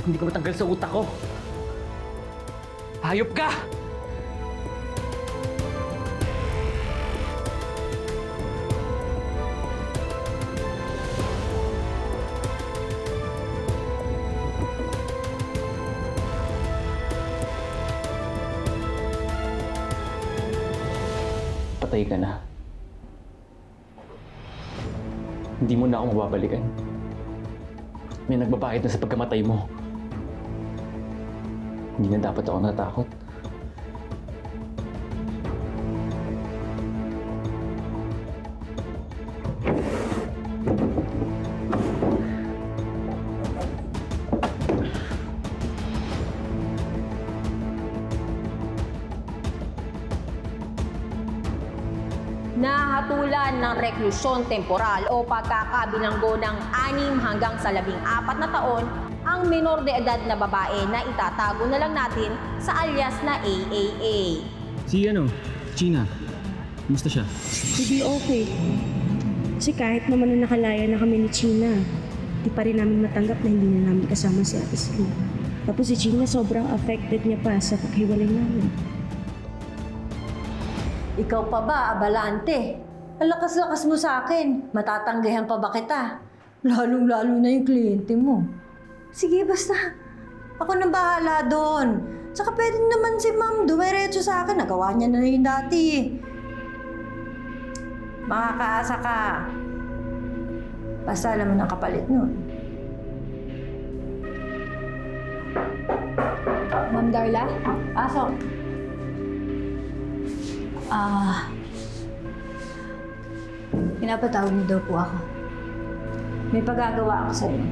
Hindi ko matanggal sa utak ko. Hayop ka! Patay ka na. Hindi mo na ako mababalikan. May nagbabayad na sa pagkamatay mo. Hindi na dapat ako natakot. Nahatulan ng reklusyon temporal o pagkakabilanggo ng 6 hanggang sa 14 na taon ang minor de edad na babae na itatago na lang natin sa alias na AAA. Si Gina. Kumusta siya? Hindi okay. Kasi kahit naman na nakalaya na kami ni Gina, di pa rin namin matanggap na hindi na namin kasama si Ate Slu. Tapos si Gina sobrang affected niya pa sa paghiwalay namin. Ikaw pa ba, Abalante? Ang lakas-lakas mo sa akin. Matatanggihan pa ba kita? Lalong-lalo na yung kliyente mo. Sige, basta. Ako na bahala doon. Tsaka pwede naman si Ma'am dumiretso sa akin. Nagawa niya na yun dati. Makakaasa ka. Basta alam mo ng kapalit nun. Ma'am Darla? Pasok. Pinapatawag niyo daw po ako. May pagagawa ako sa'yo.